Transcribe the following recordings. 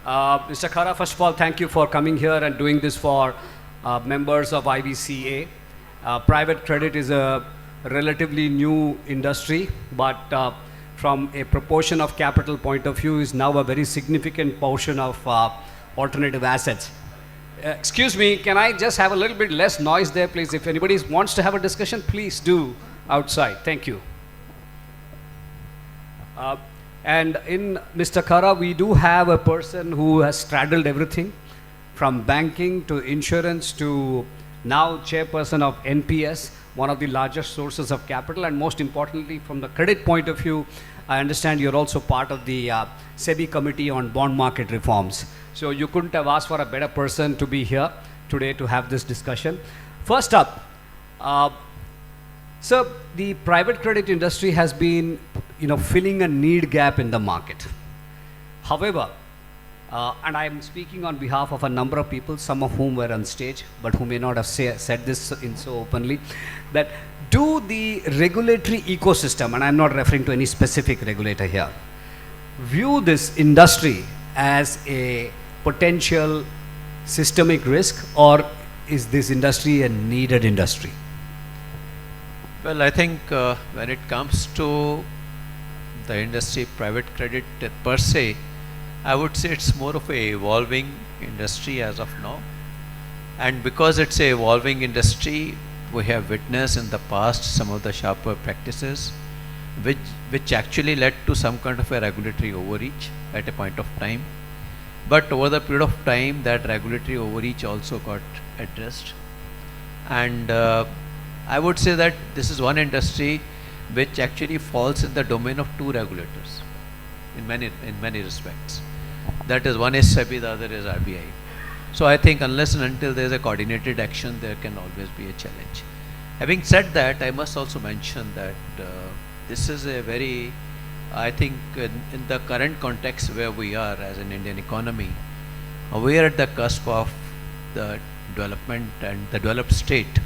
Mr. Khara, first of all, thank you for coming here and doing this for members of IBCA. Private credit is a relatively new industry, but from a proportion of capital point of view is now a very significant portion of alternative assets. Excuse me, can I just have a little bit less noise there, please? If anybody wants to have a discussion, please do outside. Thank you. And in Mr. Khara, we do have a person who has straddled everything from banking to insurance to now chairperson of NPS, one of the largest sources of capital, and most importantly, from the credit point of view, I understand you're also part of the SEBI committee on bond market reforms. So you couldn't have asked for a better person to be here today to have this discussion. First up, so the private credit industry has been, filling a need gap in the market. However, and I'm speaking on behalf of a number of people, some of whom were on stage, but who may not have said this in so openly, that do the regulatory ecosystem, and I'm not referring to any specific regulator here, view this industry as a potential systemic risk, or is this industry a needed industry? Well, I think when it comes to the industry, private credit per se, I would say it's more of a evolving industry as of now. And because it's a evolving industry, we have witnessed in the past some of the sharper practices which actually led to some kind of a regulatory overreach at a point of time. But over the period of time, that regulatory overreach also got addressed. And I would say that this is one industry which actually falls in the domain of two regulators in many respects. That is, one is SEBI, the other is RBI. So I think unless and until there is a coordinated action, there can always be a challenge. Having said that, I must also mention that this is a very, I think in the current context where we are as an Indian economy, we are at the cusp of the development and the developed state.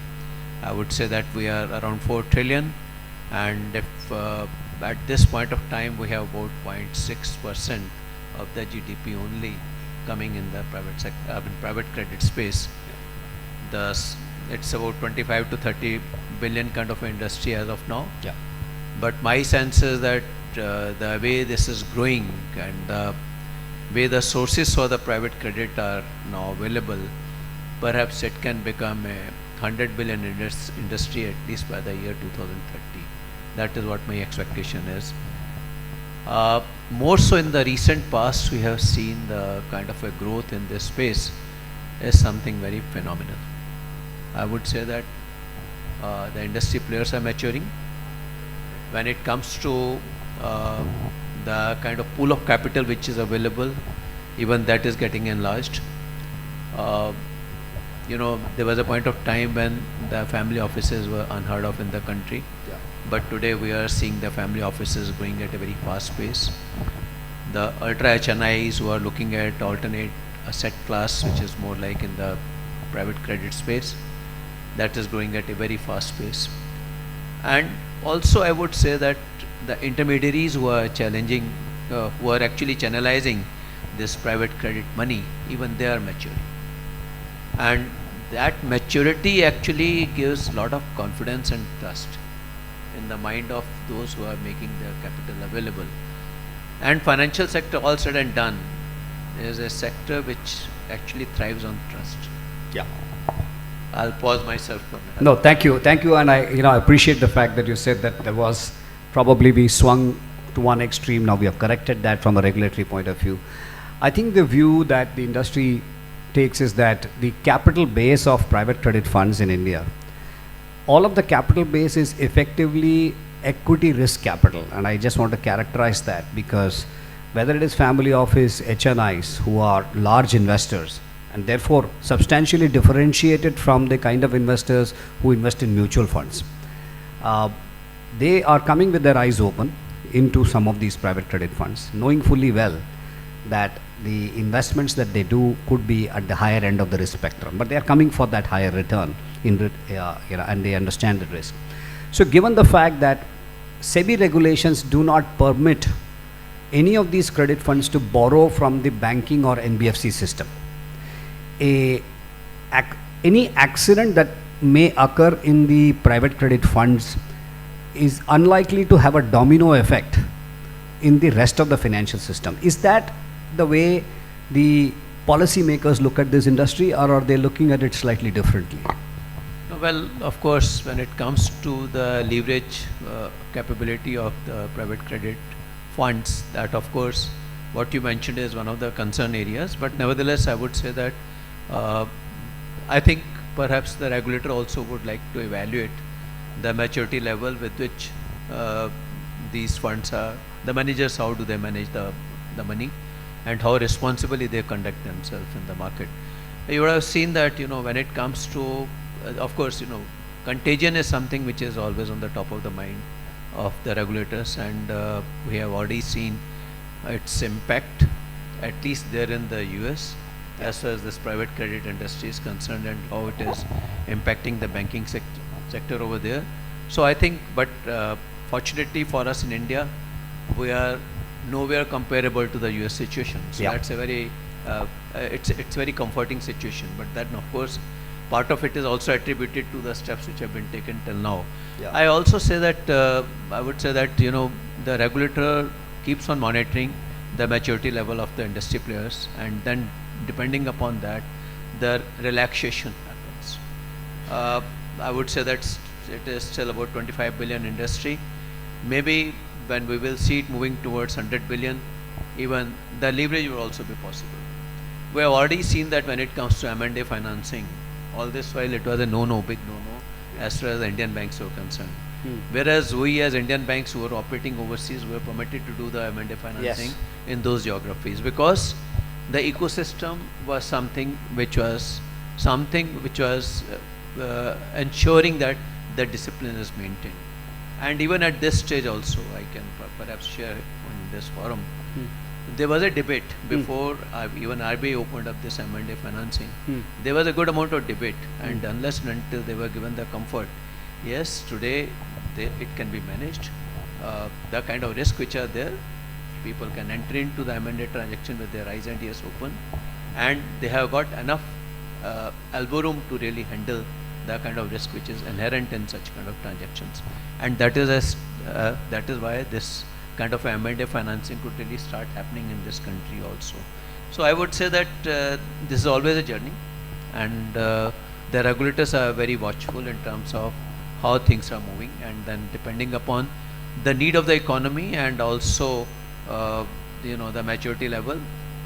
I would say that we are around 4 trillion, and if at this point of time we have about 0.6% of the GDP only coming in the private sector, private credit space, it's about 25 to 30 billion kind of industry as of now. Yeah. But my sense is that the way this is growing and the way the sources for the private credit are now available, perhaps it can become a 100 billion industry at least by the year 2030. That is what my expectation is. More so in the recent past, we have seen the kind of a growth in this space is something very phenomenal. I would say that the industry players are maturing. When it comes to the kind of pool of capital which is available, even that is getting enlarged. There was a point of time when the family offices were unheard of in the country. Yeah. But today we are seeing the family offices growing at a very fast pace. The ultra HNIs who are looking at alternate asset class, which is more like in the private credit space, that is growing at a very fast pace. And also I would say that the intermediaries who are challenging, who are actually channelizing this private credit money, even they are maturing. And that maturity actually gives a lot of confidence and trust in the mind of those who are making their capital available. And financial sector, all said and done, is a sector which actually thrives on trust. Yeah. I'll pause myself for that. No, thank you, and I appreciate the fact that you said that there was probably we swung to one extreme. Now we have corrected that from a regulatory point of view. I think the view that the industry takes is that the capital base of private credit funds in India, all of the capital base is effectively equity risk capital, and I just want to characterize that, because whether it is family office, HNIs who are large investors and therefore substantially differentiated from the kind of investors who invest in mutual funds, they are coming with their eyes open into some of these private credit funds, knowing fully well that the investments that they do could be at the higher end of the risk spectrum, but they are coming for that higher return and they understand the risk. So given the fact that SEBI regulations do not permit any of these credit funds to borrow from the banking or NBFC system, any accident that may occur in the private credit funds is unlikely to have a domino effect in the rest of the financial system. Is that the way the policymakers look at this industry, or are they looking at it slightly differently? Well, of course, when it comes to the leverage capability of the private credit funds, that of course, what you mentioned is one of the concern areas. But nevertheless, I would say that I think perhaps the regulator also would like to evaluate the maturity level with which these funds are, the managers, how do they manage the money, and how responsibly they conduct themselves in the market. You would have seen that, when it comes to, of course, contagion is something which is always on the top of the mind of the regulators, and we have already seen its impact, at least there in the US, as far as this private credit industry is concerned, and how it is impacting the banking sector over there. So I think, but fortunately for us in India, we are nowhere comparable to the US situation. So that's a very, it's very comforting situation. But then of course, part of it is also attributed to the steps which have been taken till now. I also say that, I would say that, the regulator keeps on monitoring the maturity level of the industry players, and then depending upon that, the relaxation happens. I would say that it is still about 25 billion industry. Maybe when we will see it moving towards 100 billion, even the leverage will also be possible. We have already seen that when it comes to M&A financing, all this while it was a no-no, big no-no, as far as the Indian banks were concerned. Whereas we as Indian banks who were operating overseas were permitted to do the M&A financing in those geographies, because the ecosystem was something which was ensuring that the discipline is maintained. And even at this stage also, I can perhaps share on this forum, there was a debate before even RBI opened up this M&A financing. There was a good amount of debate, and unless and until they were given the comfort, yes, today it can be managed. The kind of risk which are there, people can enter into the M&A transaction with their eyes and ears open, and they have got enough elbow room to really handle the kind of risk which is inherent in such kind of transactions. And that is why this kind of M&A financing could really start happening in this country also. So I would say that this is always a journey, and the regulators are very watchful in terms of how things are moving, and then depending upon the need of the economy and also the maturity level,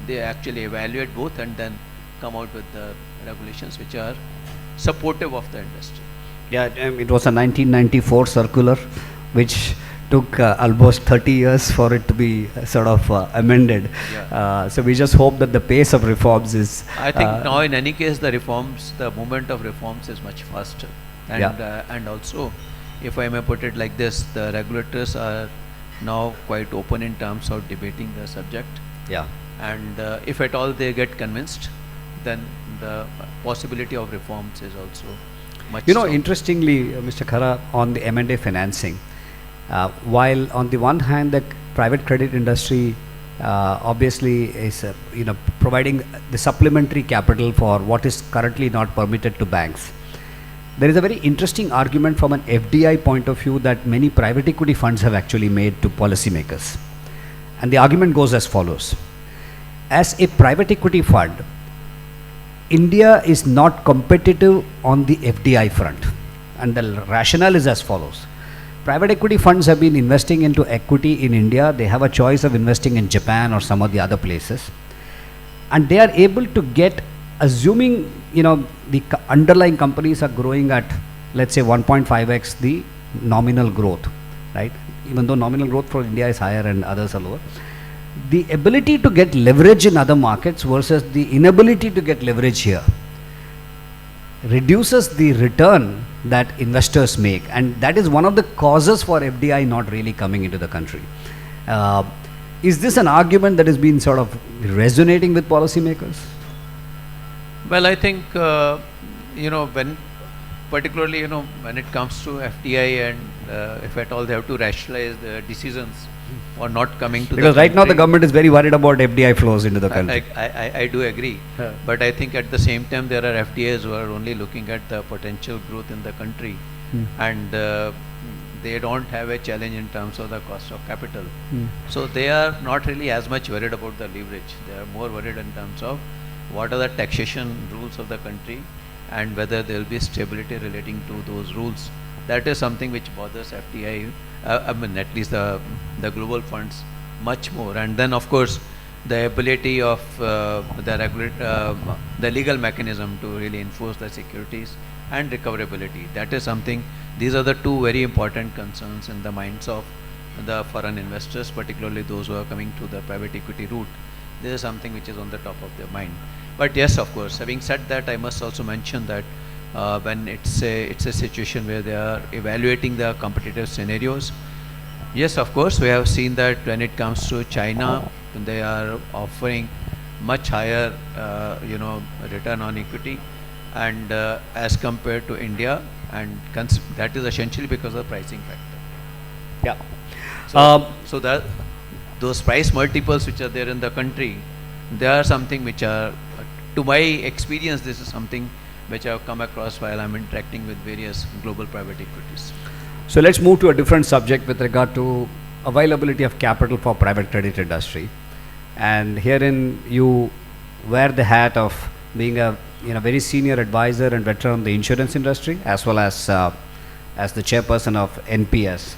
they actually evaluate both and then come out with the regulations which are supportive of the industry. It was a 1994 circular which took almost 30 years for it to be sort of amended. So we just hope that the pace of reforms is... I think now in any case the movement of reforms is much faster. And, and also, if I may put it like this, the regulators are now quite open in terms of debating the subject. And if at all they get convinced, then the possibility of reforms is also much stronger. Interestingly, Mr. Khara, on the M&A financing, while on the one hand the private credit industry obviously is providing the supplementary capital for what is currently not permitted to banks, there is a very interesting argument from an FDI point of view that many private equity funds have actually made to policymakers. And the argument goes as follows. As a private equity fund, India is not competitive on the FDI front. And the rationale is as follows. Private equity funds have been investing into equity in India. They have a choice of investing in Japan or some of the other places. And they are able to get, assuming the underlying companies are growing at, let's say, 1.5x the nominal growth, right? Even though nominal growth for India is higher and others are lower. The ability to get leverage in other markets versus the inability to get leverage here reduces the return that investors make, and that is one of the causes for FDI not really coming into the country. Is this an argument that has been sort of resonating with policymakers? Well, I think when particularly when it comes to FDI and if at all they have to rationalize the decisions for not coming to Because the right now the country. government is very worried about FDI flows into the country. I do agree, but I think at the same time there are FDIs who are only looking at the potential growth in the country, and they don't have a challenge in terms of the cost of capital. So they are not really as much worried about the leverage. They are more worried in terms of what are the taxation rules of the country and whether there will be stability relating to those rules. That is something which bothers FDI, I mean at least the global funds much more. And then of course the ability of the legal mechanism to really enforce the securities and recoverability. That is something, these are the two very important concerns in the minds of the foreign investors, particularly those who are coming to the private equity route. This is something which is on the top of their mind. But yes, of course, having said that, I must also mention that when it's a situation where they are evaluating the competitive scenarios, yes, of course, we have seen that when it comes to China, they are offering much higher, return on equity, and as compared to India, and that is essentially because of pricing factor. Yeah. So that those price multiples which are there in the country, they are something which are, to my experience, this is something which I have come across while I'm interacting with various global private equities. So let's move to a different subject with regard to availability of capital for private credit industry. And herein you wear the hat of being a very senior advisor and veteran of the insurance industry, as well as the chairperson of NPS.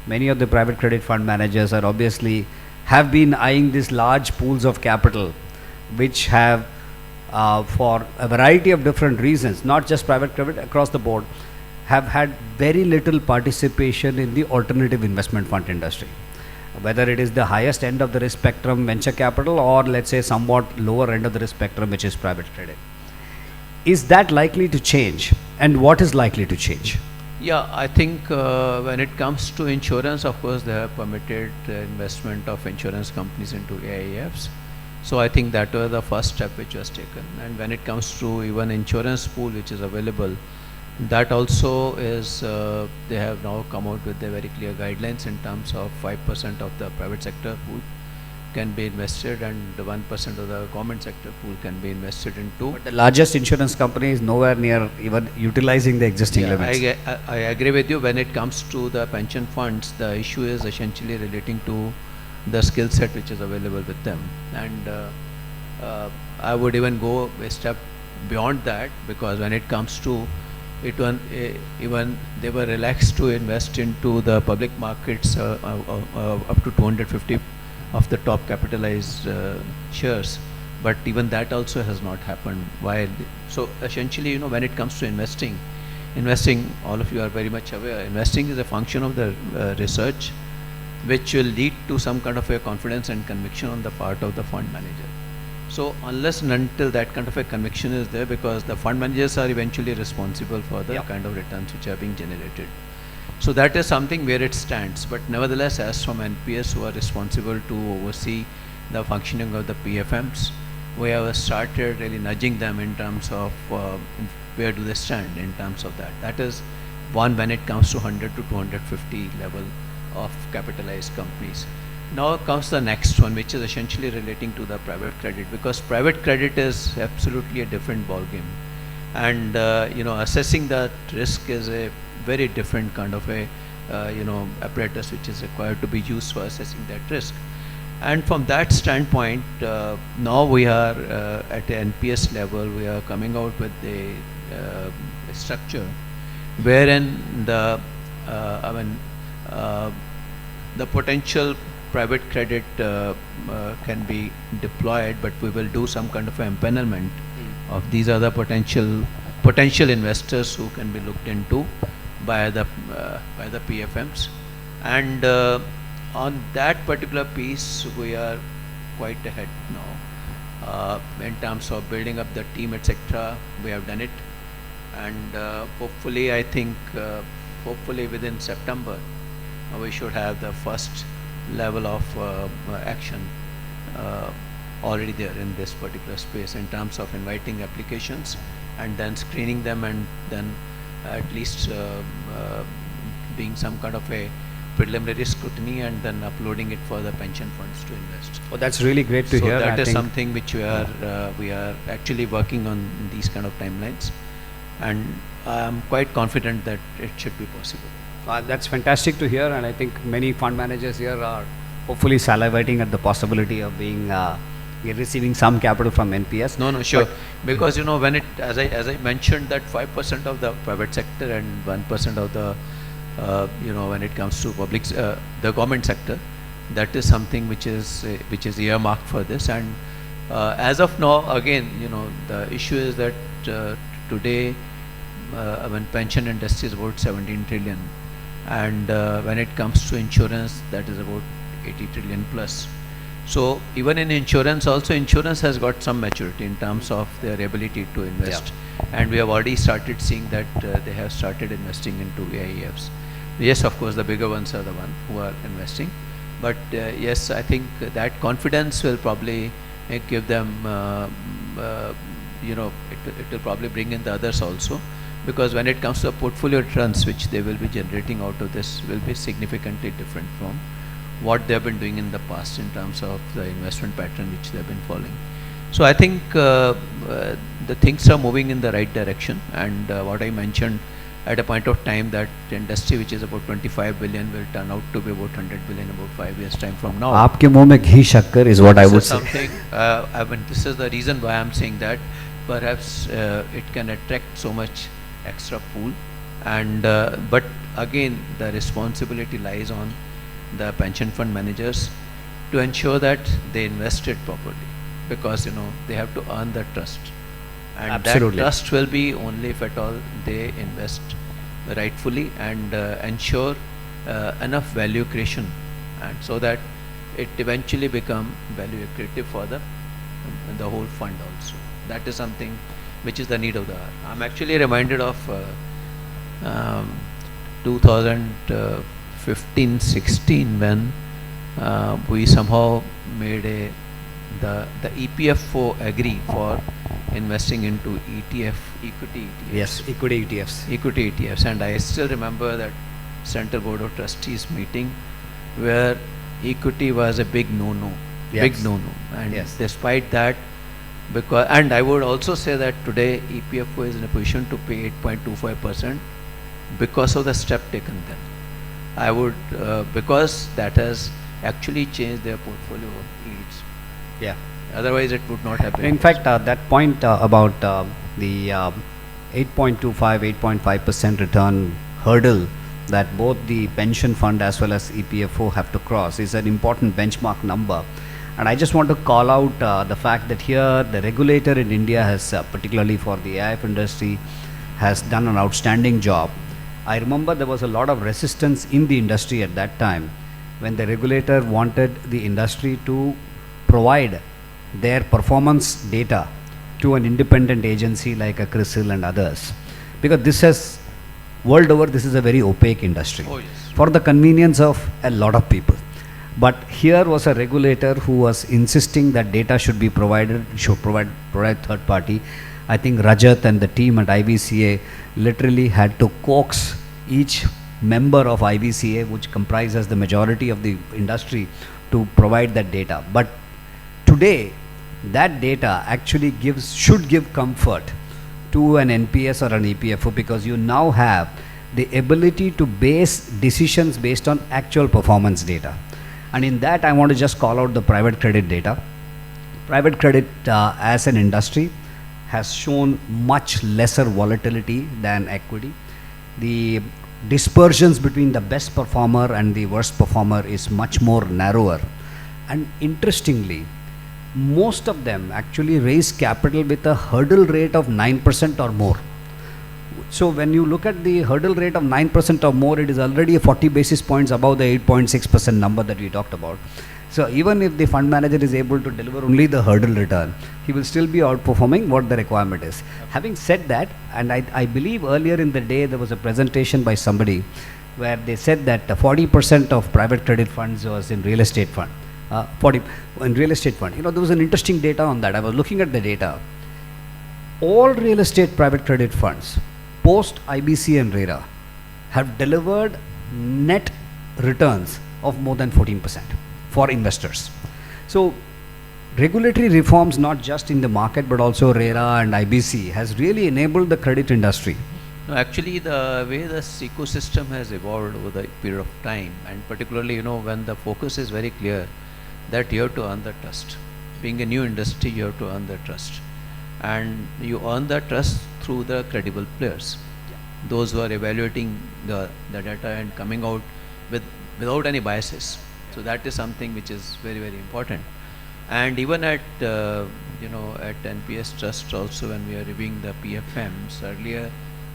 Many of the private credit fund managers are obviously have been eyeing these large pools of capital, which have for a variety of different reasons, not just private credit, across the board, have had very little participation in the alternative investment fund industry. Whether it is the highest end of the risk spectrum, venture capital, or let's say somewhat lower end of the risk spectrum, which is private credit. Is that likely to change? And what is likely to change? Yeah, I think when it comes to insurance, of course, they have permitted investment of insurance companies into AIFs. So I think that was the first step which was taken. And when it comes to even insurance pool which is available, that also is, they have now come out with the very clear guidelines in terms of 5% of the private sector pool can be invested and 1% of the government sector pool can be invested into. But the largest insurance company is nowhere near even utilizing the existing limits. I agree with you. When it comes to the pension funds, the issue is essentially relating to the skill set which is available with them. And I would even go a step beyond that, because when it comes to it, even they were relaxed to invest into the public markets up to 250 of the top capitalized shares, but even that also has not happened. While so essentially, when it comes to investing, all of you are very much aware, investing is a function of the research, which will lead to some kind of a confidence and conviction on the part of the fund manager. So unless and until that kind of a conviction is there, because the fund managers are eventually responsible for the kind of returns which are being generated. So that is something where it stands. But nevertheless, as from NPS, who are responsible to oversee the functioning of the PFMs, we have started really nudging them in terms of where do they stand in terms of that. That is one when it comes to 100 to 250 level of capitalized companies. Now comes the next one, which is essentially relating to the private credit, because private credit is absolutely a different ballgame, and assessing that risk is a very different kind of a apparatus which is required to be used for assessing that risk. And from that standpoint, now we are at the NPS level, we are coming out with a structure wherein the potential private credit can be deployed, but we will do some kind of empanelment of these are the potential investors who can be looked into by the PFMs. And on that particular piece, we are quite ahead now in terms of building up the team, etc. We have done it, and hopefully, I think, hopefully within September, we should have the first level of action already there in this particular space in terms of inviting applications and then screening them, and then at least being some kind of a preliminary scrutiny and then uploading it for the pension funds to invest. Oh, that's really great to So hear. that I is think something which we are actually working on these kind of timelines, and I am quite confident that it should be possible. That's fantastic to hear, and I think many fund managers here are hopefully salivating at the possibility of being receiving some capital from NPS. No, sure. Because when it, as I mentioned, that 5% of the private sector and 1% of the when it comes to the government sector, that is something which is earmarked for this. And as of now, again, the issue is that today, when pension industry is about 17 trillion, and when it comes to insurance, that is about 80 trillion plus. So even in insurance also, insurance has got some maturity in terms of their ability to invest. And we have already started seeing that they have started investing into AIFs. Yes, of course, the bigger ones are the ones who are investing. But yes, I think that confidence will probably give them, it will probably bring in the others also. Because when it comes to portfolio returns, which they will be generating out of this, will be significantly different from what they have been doing in the past in terms of the investment pattern which they have been following. So I think the things are moving in the right direction, and what I mentioned at a point of time, that industry which is about 25 billion will turn out to be about 100 billion about 5 years time from now. आपके मुंह में घी शक्कर is what I would say. Something, I mean, this is the reason why I am saying that perhaps it can attract so much extra pool, and but again the responsibility lies on the pension fund managers to ensure that they invest it properly, because they have to earn the trust, and Absolutely. that trust will be only if at all they invest rightfully and ensure enough value creation, and so that it eventually become value accretive for the whole fund also. That is something which is the need of the hour. I'm actually reminded of 2015-16 when we somehow made the EPFO agree for investing into ETF, equity ETFs. Yes, equity ETFs. Equity ETFs, and I still remember that Central Board of Trustees meeting where equity was a big no-no, and despite that, and I would also say that today EPFO is in a position to pay 8.25% because of the step taken then. I would, because that has actually changed their portfolio yields. Yeah. Otherwise it would not have been. In fact, that point about the 8.25, 8.5% return hurdle that both the pension fund as well as EPFO have to cross is an important benchmark number. And I just want to call out the fact that here the regulator in India has, particularly for the AIF industry, has done an outstanding job. I remember there was a lot of resistance in the industry at that time when the regulator wanted the industry to provide their performance data to an independent agency like a CRISIL and others. Because this has, world over, this is a very opaque industry. Oh, yes. For the convenience of a lot of people. But here was a regulator who was insisting that data should be provided, should provide third party. I think Rajat and the team at IBCA literally had to coax each member of IBCA, which comprises the majority of the industry, to provide that data. But today, that data actually should give comfort to an NPS or an EPFO, because you now have the ability to base decisions based on actual performance data. And in that, I want to just call out the private credit data. Private credit as an industry has shown much lesser volatility than equity. The dispersions between the best performer and the worst performer is much more narrower. And interestingly, most of them actually raise capital with a hurdle rate of 9% or more. So when you look at the hurdle rate of 9% or more, it is already a 40 basis points above the 8.6% number that we talked about. So even if the fund manager is able to deliver only the hurdle return, he will still be outperforming what the requirement is. Having said that, and I believe earlier in the day there was a presentation by somebody where they said that 40% of private credit funds was in real estate fund. In real estate fund. There was an interesting data on that. I was looking at the data. All real estate private credit funds, post IBC and RERA, have delivered net returns of more than 14% for investors. So regulatory reforms, not just in the market but also RERA and IBC, has really enabled the credit industry. No, actually, the way this ecosystem has evolved over the period of time, and particularly, when the focus is very clear that you have to earn the trust. Being a new industry, you have to earn the trust. And you earn the trust through the credible players. Those who are evaluating the data and coming out without any biases. So that is something which is very, very important. And even at at NPS Trust also, when we are reviewing the PFMs earlier,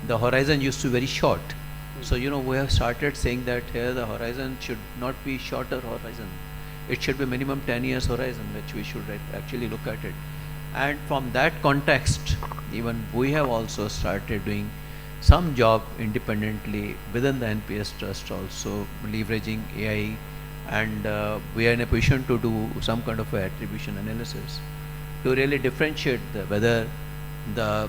the horizon used to be very short. So we have started saying that here the horizon should not be shorter horizon. It should be minimum 10 years horizon, which we should actually look at it. And from that context, even we have also started doing some job independently within the NPS Trust, also leveraging AI, and we are in a position to do some kind of a attribution analysis to really differentiate whether the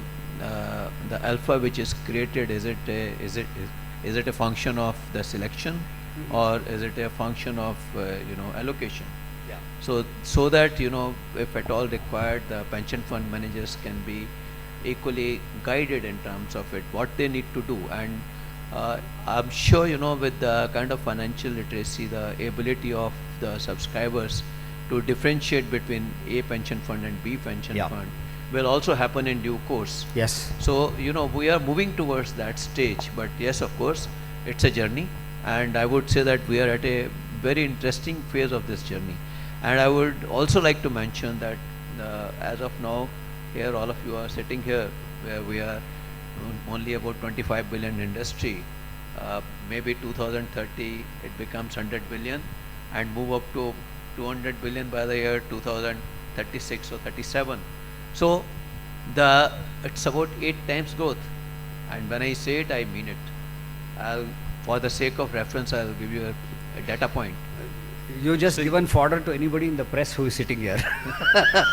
alpha which is created, is it a function of the selection, or is it a function of allocation? Yeah. So that if at all required, the pension fund managers can be equally guided in terms of it, what they need to do. And I'm sure with the kind of financial literacy, the ability of the subscribers to differentiate between A pension fund and B pension fund will also happen in due course. Yes. So we are moving towards that stage, but yes, of course, it's a journey, and I would say that we are at a very interesting phase of this journey. And I would also like to mention that as of now, here all of you are sitting here, where we are only about 25 billion industry. Maybe 2030 it becomes 100 billion and move up to 200 billion by the year 2036 or 37. So it's about 8 times growth, and when I say it, I mean it. For the sake of reference, I'll give you a data point. You just given fodder to anybody in the press who is sitting here.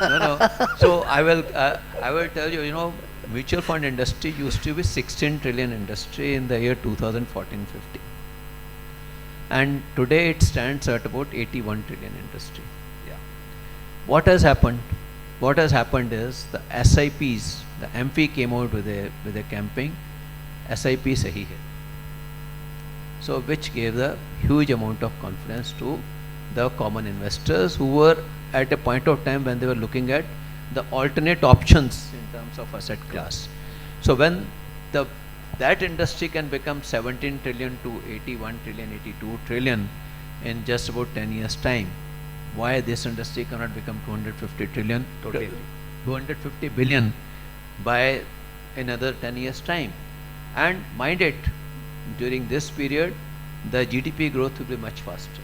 No. So I will tell you, mutual fund industry used to be 16 trillion industry in the year 2014-15, and today it stands at about 81 trillion industry. Yeah. What has happened? What has happened is the SIPs, the MP came out with a campaign, SIP sahi hai. So which gave the huge amount of confidence to the common investors who were at a point of time when they were looking at the alternate options in terms of asset class. So when that industry can become 17 trillion to 81 trillion, 82 trillion in just about 10 years time, why this industry cannot become 250 trillion, Totally. 250 billion by another 10 years time? And mind it, during this period, the GDP growth will be much faster.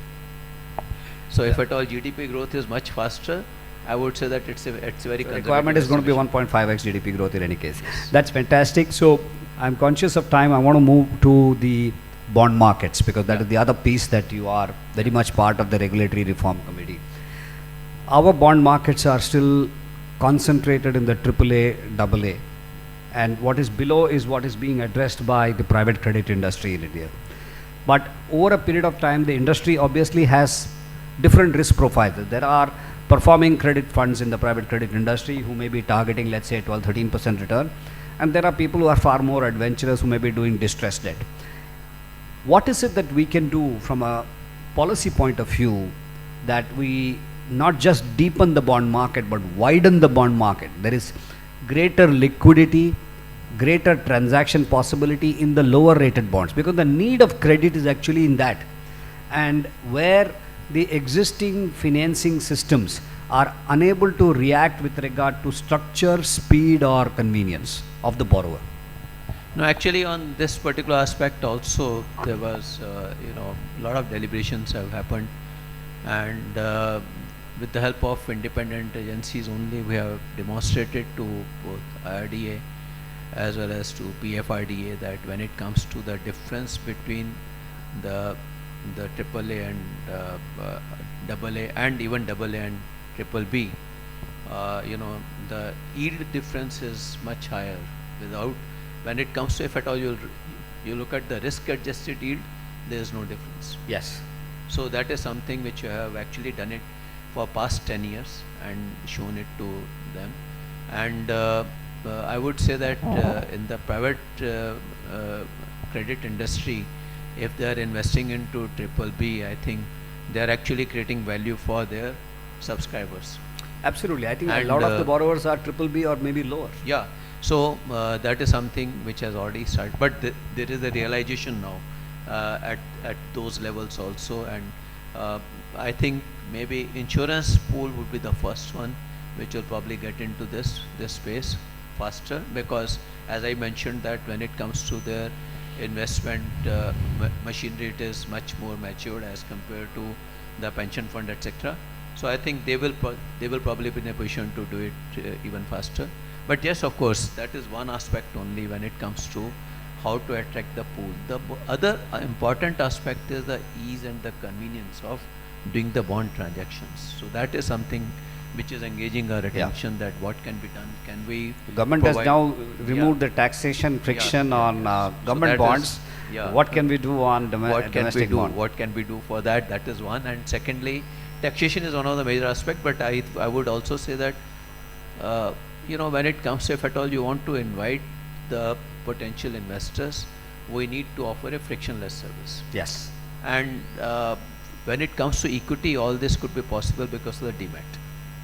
So if at all GDP growth is much faster, I would say that it's very The requirement is going to be estimation. 1.5x GDP growth in any case. That's fantastic. So I'm conscious of time. I want to move to the bond markets, because that is the other piece that you are very much part of the regulatory reform committee. Our bond markets are still concentrated in the AAA, AA, and what is below is what is being addressed by the private credit industry in India. But over a period of time, the industry obviously has different risk profiles. There are performing credit funds in the private credit industry who may be targeting, let's say, 12-13% return, and there are people who are far more adventurous who may be doing distressed debt. What is it that we can do from a policy point of view that we not just deepen the bond market but widen the bond market? There is greater liquidity, greater transaction possibility in the lower rated bonds, because the need of credit is actually in that, and where the existing financing systems are unable to react with regard to structure, speed or convenience of the borrower. No, actually on this particular aspect also there was, a lot of deliberations have happened, and with the help of independent agencies only, we have demonstrated to both IRDA as well as to PFRDA that when it comes to the difference between the AAA and AA and even AA and BBB, the yield difference is much higher. When it comes to, if at all you look at the risk adjusted yield, there is no difference. Yes. So that is something which you have actually done it for past 10 years and shown it to them. And I would say that in the private credit industry, if they are investing into triple B, I think they are actually creating value for their subscribers. Absolutely. I think a And, lot of the borrowers are triple B or maybe lower. Yeah. So that is something which has already started, but there is a realization now at those levels also, and I think maybe insurance pool would be the first one which will probably get into this space faster, because as I mentioned that when it comes to their investment machinery, it is much more matured as compared to the pension fund, etc. So I think they will probably be in a position to do it even faster. But yes, of course, that is one aspect only when it comes to how to attract the pool. The other important aspect is the ease and the convenience of doing the bond transactions. So that is something which is engaging our attention, that what can be done. Can we Government has now removed the taxation friction on government bonds. What can we do on domestic bonds? What can we do for that? That is one. And secondly, taxation is one of the major aspects, but I would also say that when it comes to, if at all you want to invite the potential investors, we need to offer a frictionless service. Yes. And when it comes to equity, all this could be possible because of the demat.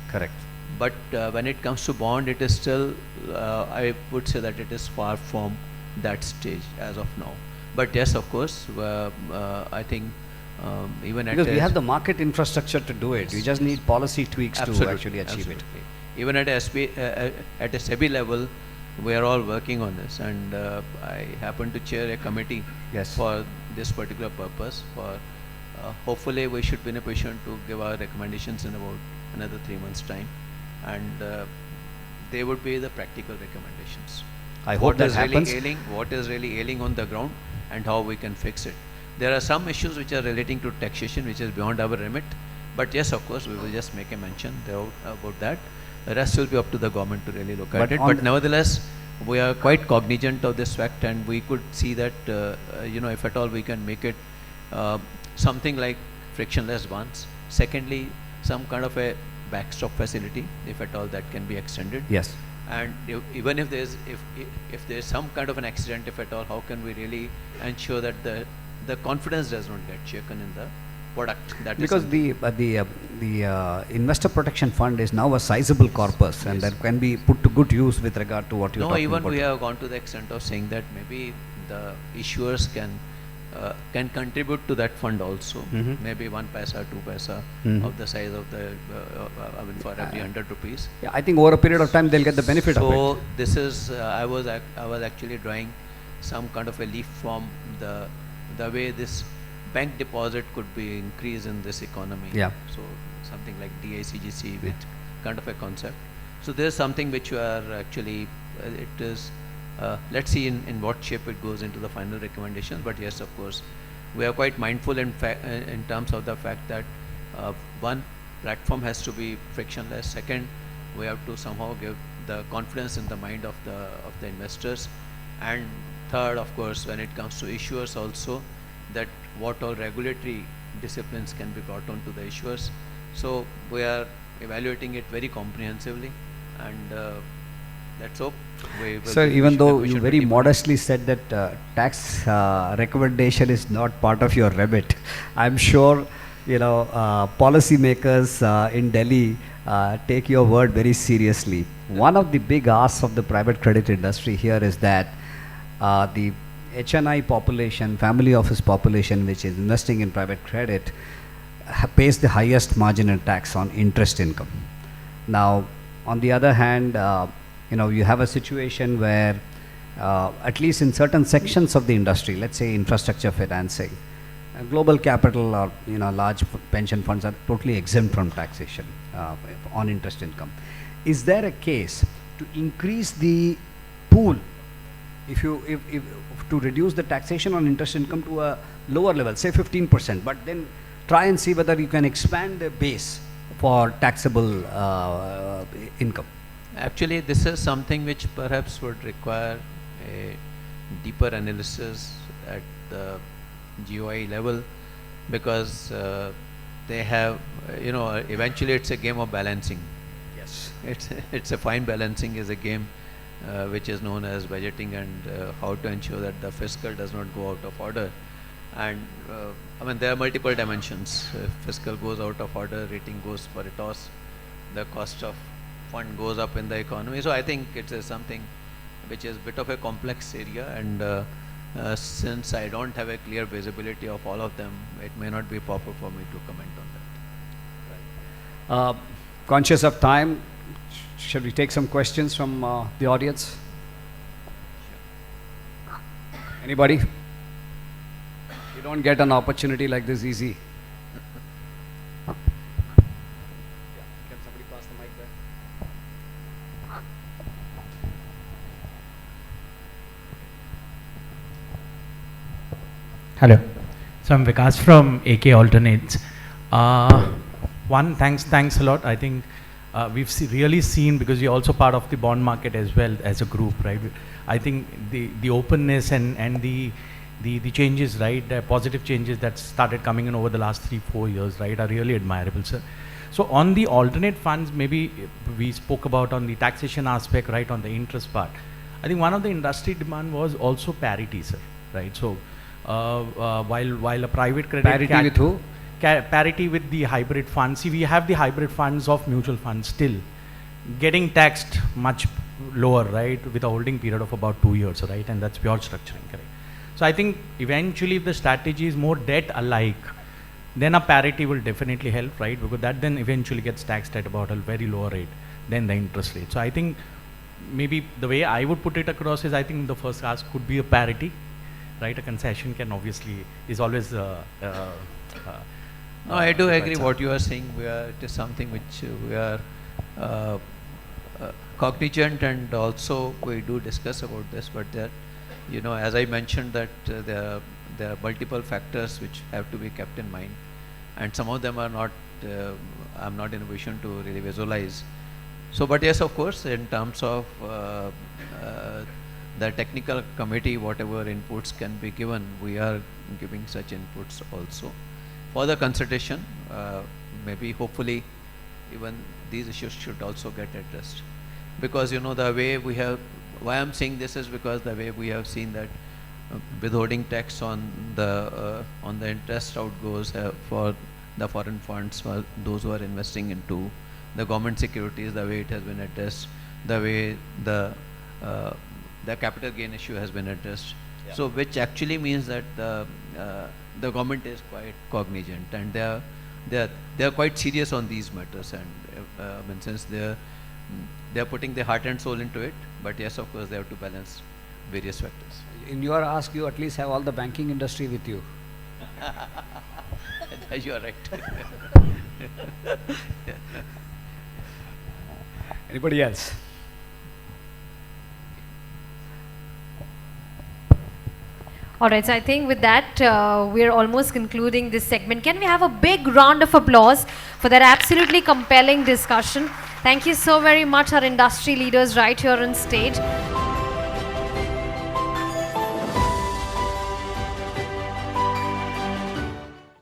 Correct. But when it comes to bond, it is still, I would say that it is far from that stage as of now. But yes, of course, I think even because we have the market infrastructure to do it. We just need policy tweaks to actually achieve it. Even at a SEBI level, we are all working on this, and I happen to chair a committee for this particular purpose. For hopefully, we should be in a position to give our recommendations in about another 3 months' time, and they would be the practical recommendations. I hope that happens. What is really ailing on the ground, and how we can fix it. There are some issues which are relating to taxation, which is beyond our remit. But yes, of course, we will just make a mention about that. The rest will be up to the government to really look at it. But nevertheless, we are quite cognizant of this fact, and we could see that, if at all we can make it something like frictionless bonds. Secondly, some kind of a backstop facility, if at all that can be extended. Yes. And even if there's some kind of an accident, if at all, how can we really ensure that the confidence does not get shaken in the product? That because the investor protection fund is now a sizable corpus, and that can be put to good use with regard to what you're talking about. No, even we have gone to the extent of saying that maybe the issuers can contribute to that fund also. Maybe 1 paisa, 2 paisa of the size of the for every 100 rupees. Yeah, I think over a period of time they'll get the benefit of it. So this is I was actually drawing some kind of a leaf from the way this bank deposit could be increased in this economy. Yeah. So something like DICGC with kind of a concept. So there's something which you are actually it is. Let's see in what shape it goes into the final recommendations. But yes, of course, we are quite mindful in terms of the fact that one, platform has to be frictionless. Second, we have to somehow give the confidence in the mind of the investors. And third, of course, when it comes to issuers also, that what all regulatory disciplines can be brought on to the issuers. So we are evaluating it very comprehensively, and let's hope. Sir, even though you very modestly said that tax recommendation is not part of your remit, I'm sure policy makers in Delhi take your word very seriously. One of the big asks of the private credit industry here is that the HNI population, family office population, which is investing in private credit, pays the highest marginal tax on interest income. Now, on the other hand, you have a situation where, at least in certain sections of the industry, let's say infrastructure financing, global capital or large pension funds are totally exempt from taxation on interest income. Is there a case to increase the pool, if to reduce the taxation on interest income to a lower level, say 15%, but then try and see whether you can expand the base for taxable income? Actually, this is something which perhaps would require a deeper analysis at GOI level, because they have, eventually it's a game of balancing. Yes. It's a fine balancing is a game which is known as budgeting, and how to ensure that the fiscal does not go out of order. And I mean, there are multiple dimensions. If fiscal goes out of order, rating goes for a toss, the cost of fund goes up in the economy. So I think it is something which is a bit of a complex area, and since I don't have a clear visibility of all of them, it may not be proper for me to comment on that. Conscious of time, shall we take some questions from the audience? Anybody? You don't get an opportunity like this easy. Can somebody pass the mic there? Hello. So I'm Vikas from AK Alternates. Thanks a lot. I think we've really seen, because we're also part of the bond market as well as a group, right? I think the openness and the changes, right, the positive changes that started coming in over the last 3-4 years, right, are really admirable, sir. So on the alternate funds, maybe we spoke about on the taxation aspect, right, on the interest part. I think one of the industry demand was also parity, sir, right? So while a private credit Parity with who? Parity with the hybrid funds. See, we have the hybrid funds of mutual funds still getting taxed much lower, right, with a holding period of about 2 years, right, and that's pure structuring, correct? So I think eventually if the strategy is more debt alike, then a parity will definitely help, right, because that then eventually gets taxed at about a very lower rate than the interest rate. So I think maybe the way I would put it across is, I think the first ask could be a parity, right? A concession can obviously is always no, I do agree what you are saying. It is something which we are cognizant, and also we do discuss about this, but there, as I mentioned, that there are multiple factors which have to be kept in mind, and some of them are not, I'm not in a position to really visualize. So, but yes, of course, in terms of the technical committee, whatever inputs can be given, we are giving such inputs also for the consultation. Maybe hopefully even these issues should also get addressed, because the way we have, why I'm saying this is because the way we have seen that withholding tax on the interest outgoes for the foreign funds, for those who are investing into the government securities, the way it has been addressed, the way the capital gain issue has been addressed. Yeah. So which actually means that the government is quite cognizant, and they are quite serious on these matters, and since they are putting their heart and soul into it. But yes, of course, they have to balance various factors. In your ask, you at least have all the banking industry with you. You are right. Anybody else? All right, so I think with that, we're almost concluding this segment. Can we have a big round of applause for that absolutely compelling discussion? Thank you so very much, our industry leaders right here on stage.